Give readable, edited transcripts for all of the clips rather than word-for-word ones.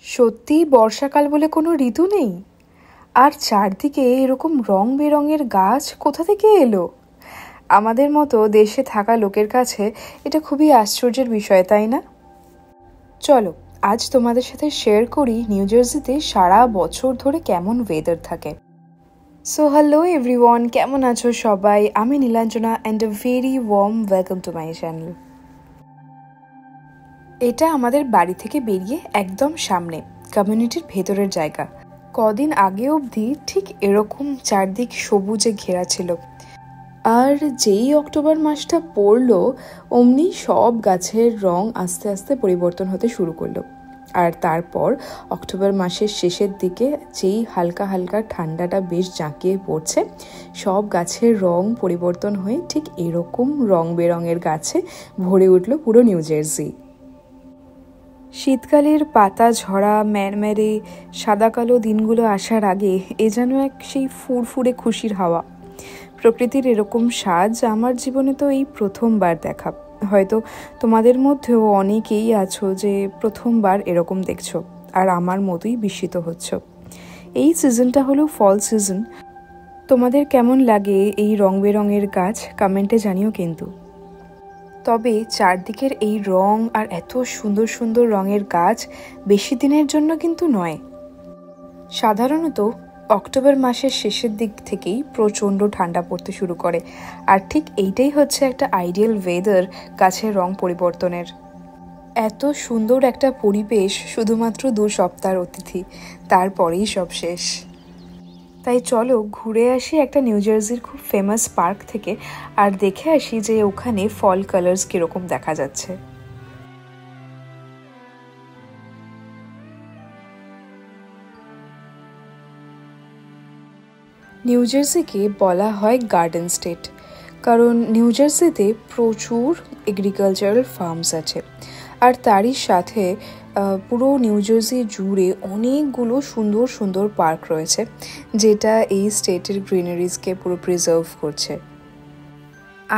সত্যিই বর্ষাকাল বলে কোনো ঋতু নেই? আর চারদিকে এরকম রং বেরঙের গাছ কোথা থেকে এলো? আমাদের মতো দেশে থাকা লোকের কাছে এটা খুবই আশ্চর্যের বিষয়, তাই না? চলো আজ তোমাদের সাথে শেয়ার করি নিউ জার্সিতে সারা বছর ধরে কেমন ওয়েদার থাকে। সো হ্যালো এভরিওয়ান, কেমন আছো সবাই? আমি Nilanjana and a very warm welcome to my channel. এটা আমাদের বাড়ি থেকে বেরিয়ে একদম সামনে, কমিউনিটির ভেতরের জায়গা। কদিন আগে অবধি ঠিক এরকম চারদিক সবুজে ঘেরা ছিল, আর যেই অক্টোবর মাসটা পড়লো অমনি সব গাছের রং আস্তে আস্তে পরিবর্তন হতে শুরু করলো। আর তারপর অক্টোবর মাসের শেষের দিকে যেই হালকা হালকা ঠান্ডাটা বেশ জাঁকিয়ে পড়ছে, সব গাছের রং পরিবর্তন হয়ে ঠিক এরকম রং বেরঙের গাছে ভরে উঠল পুরো নিউ জার্সি। শীতকালের পাতা ঝরা ম্যারম্যারে সাদা কালো দিনগুলো আসার আগে এ যেন এক সেই ফুরফুরে খুশির হাওয়া। প্রকৃতির এরকম সাজ আমার জীবনে তো এই প্রথমবার দেখা। হয়তো তোমাদের মধ্যেও অনেকেই আছো যে প্রথমবার এরকম দেখছো, আর আমার মতোই বিস্মিত হচ্ছ। এই সিজনটা হলো ফল সিজন। তোমাদের কেমন লাগে এই রং বেরঙের গাছ কমেন্টে জানিও কিন্তু। তবে চারদিকের এই রং আর এত সুন্দর সুন্দর রঙের গাছ বেশি দিনের জন্য কিন্তু নয়। সাধারণত অক্টোবর মাসের শেষের দিক থেকেই প্রচণ্ড ঠান্ডা পড়তে শুরু করে, আর ঠিক এইটাই হচ্ছে একটা আইডিয়াল ওয়েদার গাছের রং পরিবর্তনের। এত সুন্দর একটা পরিবেশ শুধুমাত্র 2 সপ্তাহের অতিথি, তারপরেই সব শেষ। তাই চলো ঘুরে আসি একটা নিউ জার্সির খুব ফেমাস পার্ক থেকে, আর দেখে আসি যে ওখানে ফল কালার্স কীরকম দেখা যাচ্ছে। নিউ জার্সিকে বলা হয় গার্ডেন স্টেট, কারণ নিউ জার্সিতে প্রচুর এগ্রিকালচারাল ফার্মস আছে, আর তারই সাথে পুরো নিউ জার্সি জুড়ে অনেকগুলো সুন্দর সুন্দর পার্ক রয়েছে, যেটা এই স্টেটের গ্রিনারিজকে পুরো প্রিজার্ভ করছে।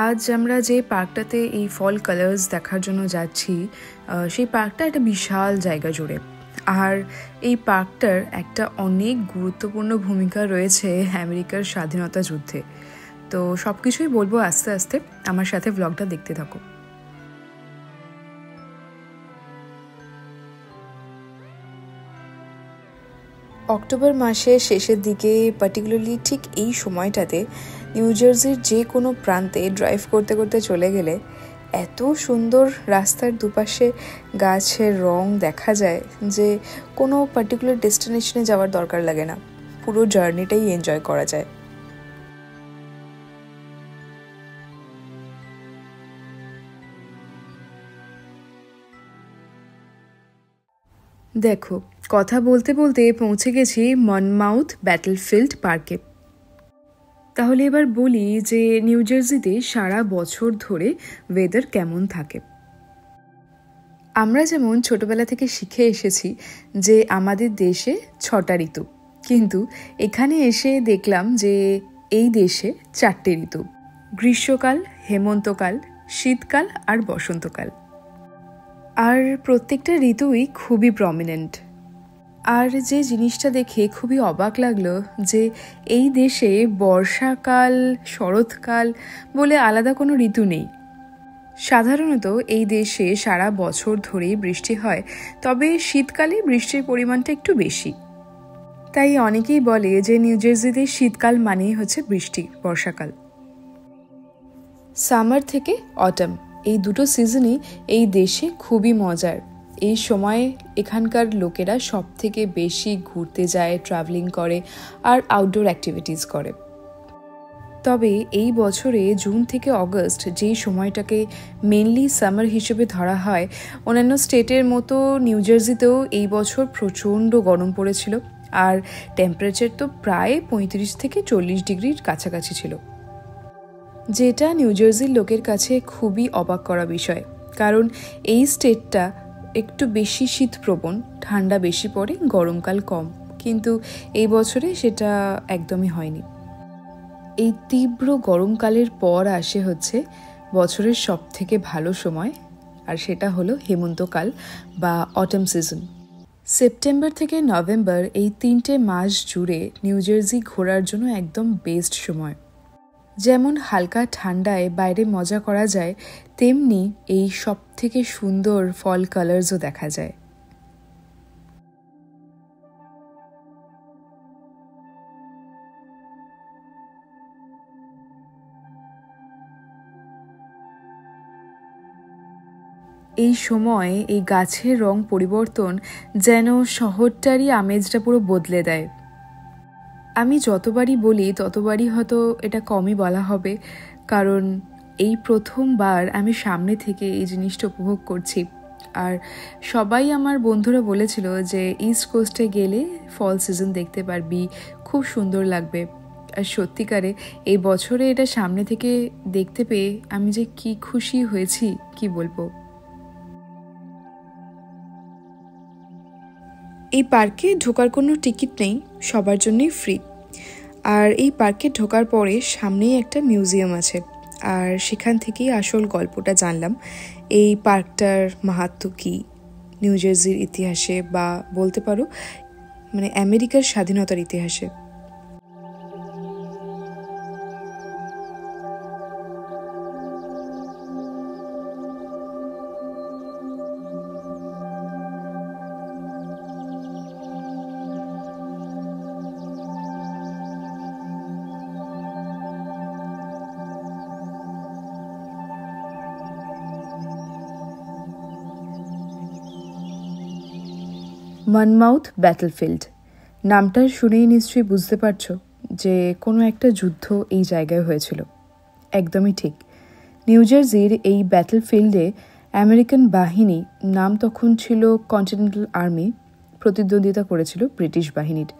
আজ আমরা যে পার্কটাতে এই ফল কালার্স দেখার জন্য যাচ্ছি, সেই পার্কটা একটা বিশাল জায়গা জুড়ে। আর এই পার্কটার একটা অনেক গুরুত্বপূর্ণ ভূমিকা রয়েছে আমেরিকার স্বাধীনতা যুদ্ধে। তো সব কিছুই বলবো আস্তে আস্তে, আমার সাথে ব্লগটা দেখতে থাকো। অক্টোবর মাসের শেষের দিকে, পার্টিকুলারলি ঠিক এই সময়টাতে নিউ জার্সির যে কোনো প্রান্তে ড্রাইভ করতে করতে চলে গেলে এত সুন্দর রাস্তার দুপাশে গাছের রং দেখা যায় যে কোনো পার্টিকুলার ডেস্টিনেশনে যাওয়ার দরকার লাগে না, পুরো জার্নিটাই এনজয় করা যায়। দেখো, কথা বলতে বলতে পৌঁছে গেছি মনমাউথ ব্যাটলফিল্ড পার্কে। তাহলে এবার বলি যে নিউ জার্সিতে সারা বছর ধরে ওয়েদার কেমন থাকে। আমরা যেমন ছোটবেলা থেকে শিখে এসেছি যে আমাদের দেশে 6টা ঋতু, কিন্তু এখানে এসে দেখলাম যে এই দেশে 4টে ঋতু: গ্রীষ্মকাল, হেমন্তকাল, শীতকাল আর বসন্তকাল। আর প্রত্যেকটা ঋতুই খুবই প্রমিনেন্ট। আর যে জিনিসটা দেখে খুবই অবাক লাগলো যে এই দেশে বর্ষাকাল, শরৎকাল বলে আলাদা কোনো ঋতু নেই। সাধারণত এই দেশে সারা বছর ধরেই বৃষ্টি হয়, তবে শীতকালে বৃষ্টির পরিমাণটা একটু বেশি। তাই অনেকেই বলে যে নিউ জার্সিতে শীতকাল মানেই হচ্ছে বৃষ্টি, বর্ষাকাল। সামার থেকে অটাম, এই দুটো সিজনই এই দেশে খুবই মজার। এই সময়ে এখানকার লোকেরা সব থেকে বেশি ঘুরতে যায়, ট্রাভেলিং করে আর আউটডোর অ্যাক্টিভিটিস করে। তবে এই বছরে জুন থেকে অগস্ট যেই সময়টাকে মেনলি সামার হিসেবে ধরা হয়, অন্যান্য স্টেটের মতো নিউ জার্সিতেও এই বছর প্রচণ্ড গরম পড়েছিল, আর টেম্পারেচার তো প্রায় 35 থেকে 40 ডিগ্রির কাছাকাছি ছিল, যেটা নিউ জার্সির লোকের কাছে খুবই অবাক করা বিষয়। কারণ এই স্টেটটা একটু বেশি শীতপ্রবণ, ঠান্ডা বেশি পড়ে, গরমকাল কম, কিন্তু এই বছরে সেটা একদমই হয়নি। এই তীব্র গরমকালের পর আসে হচ্ছে বছরের সব থেকে ভালো সময়, আর সেটা হলো হেমন্তকাল বা অটাম সিজন। সেপ্টেম্বর থেকে নভেম্বর এই 3টে মাস জুড়ে নিউ জার্সি ঘোরার জন্য একদম বেস্ট সময়। যেমন হালকা ঠান্ডায় বাইরে মজা করা যায়, তেমনি এই সব থেকে সুন্দর ফল কালার্সও দেখা যায়। এই সময় এই গাছের রং পরিবর্তন যেন শহরটারই আমেজটা পুরো বদলে দেয়। আমি যতবারই বলি ততবারই হয়তো এটা কমই বলা হবে, কারণ এই প্রথমবার আমি সামনে থেকে এই জিনিসটা উপভোগ করছি। আর সবাই আমার বন্ধুরা বলেছিল যে ইস্ট কোস্টে গেলে ফল সিজন দেখতে পারবি, খুব সুন্দর লাগবে। আর সত্যিকারে এই বছরে এটা সামনে থেকে দেখতে পেয়ে আমি যে কি খুশি হয়েছি কি বলবো। এই পার্কে ঢোকার কোনো টিকিট নেই, সবার জন্যই ফ্রি। আর এই পার্কে ঢোকার পরে সামনেই একটা মিউজিয়াম আছে, আর সেখান থেকেই আসল গল্পটা জানলাম এই পার্কটার মাহাত্ম্য কী, নিউ জার্সির ইতিহাসে, বা বলতে পারো মানে আমেরিকার স্বাধীনতার ইতিহাসে। মানমাউথ ব্যাটলফিল্ড নামটা শুনেই নিশ্চয়ই বুঝতে পারছো যে কোনো একটা যুদ্ধ এই জায়গায় হয়েছিল। একদমই ঠিক। নিউ জার্সির এই ব্যাটলফিল্ডে আমেরিকান বাহিনী, নাম তখন ছিল কন্টিনেন্টাল আর্মি, প্রতিদ্বন্দ্বিতা করেছিল ব্রিটিশ বাহিনীর।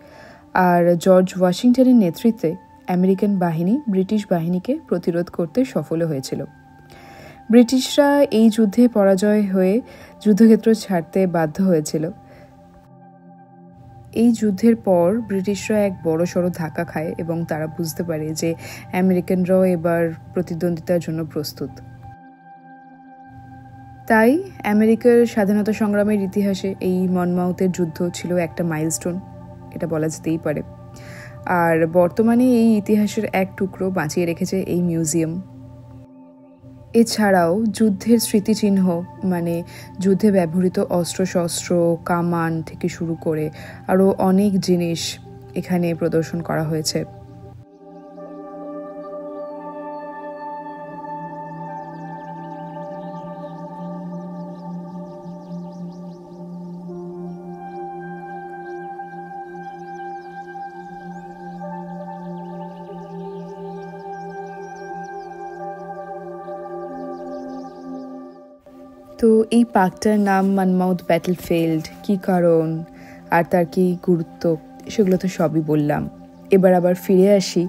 আর জর্জ ওয়াশিংটনের নেতৃত্বে আমেরিকান বাহিনী ব্রিটিশ বাহিনীকে প্রতিরোধ করতে সফল হয়েছিল। ব্রিটিশরা এই যুদ্ধে পরাজয় হয়ে যুদ্ধক্ষেত্র ছাড়তে বাধ্য হয়েছিল। এই যুদ্ধের পর ব্রিটিশরা এক বড়সড় ধাক্কা খায় এবং তারা বুঝতে পারে যে আমেরিকানরাও এবার প্রতিদ্বন্দ্বিতার জন্য প্রস্তুত। তাই আমেরিকার স্বাধীনতা সংগ্রামের ইতিহাসে এই মনমাউথের যুদ্ধ ছিল একটা মাইলস্টোন, এটা বলা যেতেই পারে। আর বর্তমানে এই ইতিহাসের এক টুকরো বাঁচিয়ে রেখেছে এই মিউজিয়াম। এছাড়াও যুদ্ধের স্মৃতিচিহ্ন, মানে যুদ্ধে ব্যবহৃত অস্ত্রশস্ত্র, কামান থেকে শুরু করে আরও অনেক জিনিস এখানে প্রদর্শন করা হয়েছে। তো এই পার্কটার নাম মানমাউথ ব্যাটলফিল্ড, কী কারণ আর তার কী গুরুত্ব, সেগুলো তো সবই বললাম। এবার আবার ফিরে আসি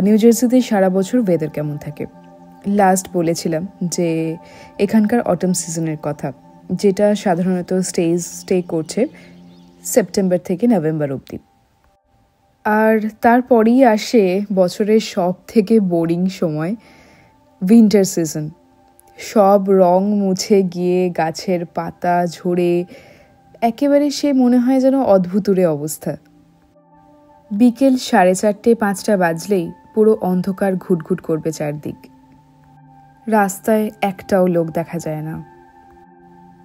নিউ জার্সিতে সারা বছর ওয়েদার কেমন থাকে। লাস্ট বলেছিলাম যে এখানকার অটম সিজনের কথা, যেটা সাধারণত স্টে করছে সেপ্টেম্বর থেকে নভেম্বর অবধি। আর তারপরেই আসে বছরের সব থেকে বোরিং সময়, উইন্টার সিজন। সব রং মুছে গিয়ে গাছের পাতা ঝরে একেবারে সে মনে হয় যেন অদ্ভুতুরে অবস্থা। বিকেল 4:30-5টা বাজলেই পুরো অন্ধকার ঘুটঘুট করবে চারদিক, রাস্তায় একটাও লোক দেখা যায় না।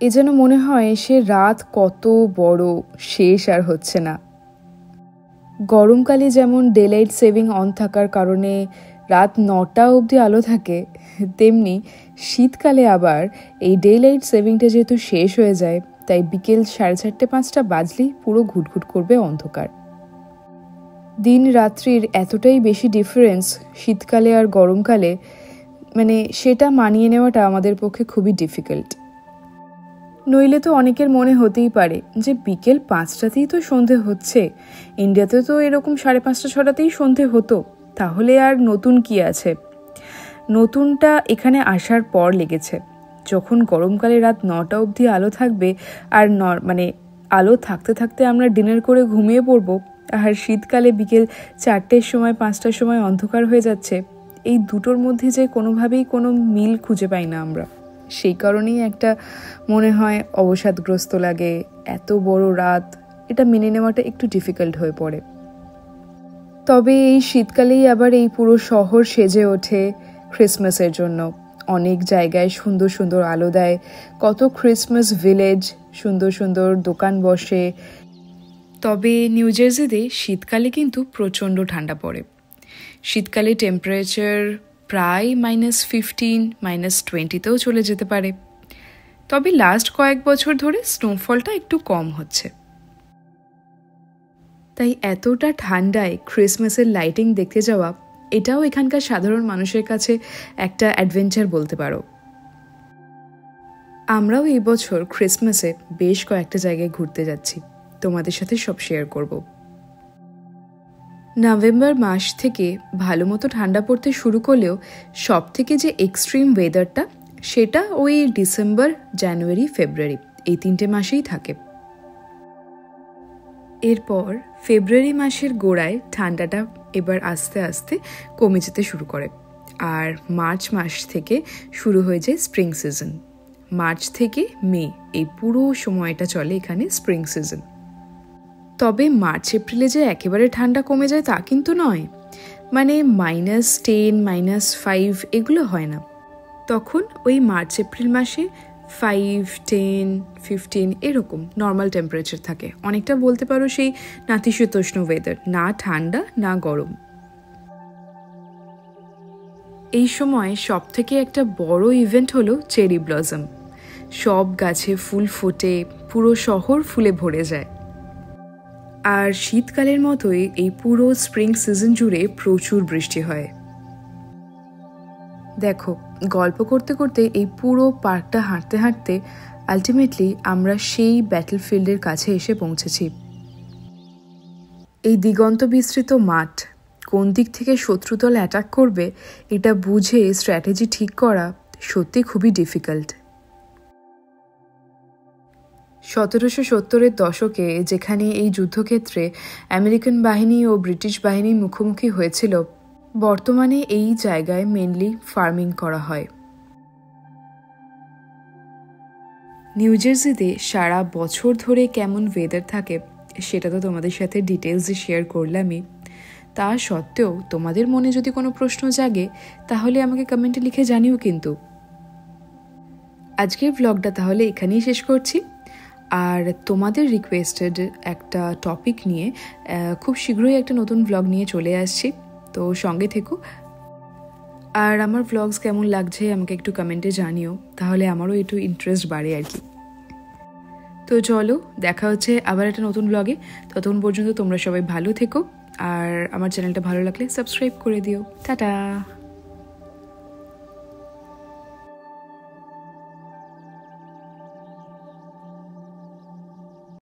এ যেন মনে হয় সে রাত কত বড়, শেষ আর হচ্ছে না। গরমকালে যেমন ডেলাইট সেভিং অন থাকার কারণে রাত 9টা অবধি আলো থাকে, তেমনি শীতকালে আবার এই ডেলাইট সেভিংটা যেহেতু শেষ হয়ে যায়, তাই বিকেল 4:30-5টা বাজলেই পুরো ঘুটঘুট করবে অন্ধকার। দিন রাত্রির এতটাই বেশি ডিফারেন্স শীতকালে আর গরমকালে, মানে সেটা মানিয়ে নেওয়াটা আমাদের পক্ষে খুবই ডিফিকাল্ট। নইলে তো অনেকের মনে হতেই পারে যে বিকেল 5টাতেই তো সন্ধে হচ্ছে, ইন্ডিয়াতে তো এরকম 5:30-6টাতেই সন্ধে হতো, তাহলে আর নতুন কি আছে। নতুনটা এখানে আসার পর লেগেছে, যখন গরমকালে রাত 9টা অবধি আলো থাকবে আর মানে আলো থাকতে থাকতে আমরা ডিনার করে ঘুমিয়ে পড়বো, আর শীতকালে বিকেল 4টের সময় 5টার সময় অন্ধকার হয়ে যাচ্ছে। এই দুটোর মধ্যে যে কোনোভাবেই কোনো মিল খুঁজে পাই না আমরা। সেই কারণেই একটা মনে হয় অবসাদগ্রস্ত লাগে, এত বড় রাত, এটা মেনে নেওয়াটা একটু ডিফিকাল্ট হয়ে পড়ে। তবে এই শীতকালেই আবার এই পুরো শহর সেজে ওঠে ক্রিসমাসের জন্য। অনেক জায়গায় সুন্দর সুন্দর আলো দেয়, কত ক্রিসমাস ভিলেজ, সুন্দর সুন্দর দোকান বসে। তবে নিউ জার্সিতে শীতকালে কিন্তু প্রচণ্ড ঠান্ডা পড়ে। শীতকালে টেম্পারেচার প্রায় -15, -20তেও চলে যেতে পারে। তবে লাস্ট কয়েক বছর ধরে স্নোফলটা একটু কম হচ্ছে। তাই এতটা ঠান্ডায় ক্রিসমাসের লাইটিং দেখতে যাওয়া, এটাও এখানকার সাধারণ মানুষের কাছে একটা অ্যাডভেঞ্চার বলতে পারো। আমরাও এই বছর ক্রিসমাসে বেশ কয়েকটা জায়গায় ঘুরতে যাচ্ছি, তোমাদের সাথে সব শেয়ার করব। নভেম্বর মাস থেকে ভালো মতো ঠান্ডা পড়তে শুরু করলেও সব থেকে যে এক্সট্রিম ওয়েদারটা, সেটা ওই ডিসেম্বর, জানুয়ারি, ফেব্রুয়ারি এই 3টে মাসেই থাকে। এরপর ফেব্রুয়ারি মাসের গোড়ায় ঠান্ডাটা এবার আস্তে আস্তে কমে যেতে শুরু করে, আর মার্চ মাস থেকে শুরু হয়ে যায় স্প্রিং সিজন। মার্চ থেকে মে এই পুরো সময়টা চলে এখানে স্প্রিং সিজন। তবে মার্চ এপ্রিলে যে একেবারে ঠান্ডা কমে যায় তা কিন্তু নয়, মানে -10, -5 এগুলো হয় না। তখন ওই মার্চ এপ্রিল মাসে 5, 10, 15 এরকম নর্মাল টেম্পারেচার থাকে। অনেকটা বলতে পারো সেই নাতিশীতোষ্ণ ওয়েদার, না ঠান্ডা না গরম। এই সময় সব থেকে একটা বড় ইভেন্ট হলো চেরি ব্লসম। সব গাছে ফুল ফোটে, পুরো শহর ফুলে ভরে যায়। আর শীতকালের মতোই এই পুরো স্প্রিং সিজন জুড়ে প্রচুর বৃষ্টি হয়। দেখো, গল্প করতে করতে এই পুরো পার্কটা হাঁটতে হাঁটতে আলটিমেটলি আমরা সেই ব্যাটলফিল্ডের কাছে এসে পৌঁছেছি। এই দিগন্ত বিস্তৃত মাঠ, কোন দিক থেকে শত্রুদল অ্যাটাক করবে এটা বুঝে স্ট্র্যাটেজি ঠিক করা সত্যি খুবই ডিফিকাল্ট। 1770-এর দশকে যেখানে এই যুদ্ধক্ষেত্রে আমেরিকান বাহিনী ও ব্রিটিশ বাহিনীর মুখোমুখি হয়েছিল, বর্তমানে এই জায়গায় মেনলি ফার্মিং করা হয়। নিউ জার্সিতে সারা বছর ধরে কেমন ওয়েদার থাকে সেটা তো তোমাদের সাথে ডিটেলসে শেয়ার করলামই। তা সত্ত্বেও তোমাদের মনে যদি কোনো প্রশ্ন জাগে তাহলে আমাকে কমেন্টে লিখে জানিও কিন্তু। আজকের ব্লগটা তাহলে এখানেই শেষ করছি। আর তোমাদের রিকোয়েস্টেড একটা টপিক নিয়ে খুব শীঘ্রই একটা নতুন ব্লগ নিয়ে চলে আসছি, তো সঙ্গে থেকো। আর আমার ব্লগস কেমন লাগছে আমাকে একটু কমেন্টে জানিও, তাহলে আমারও একটু ইন্টারেস্ট বাড়ে আর কি। তো চলো, দেখা হচ্ছে আবার একটা নতুন ব্লগে। ততক্ষণ পর্যন্ত তোমরা সবাই ভালো থেকো, আর আমার চ্যানেলটা ভালো লাগলে সাবস্ক্রাইব করে দিও। টাটা।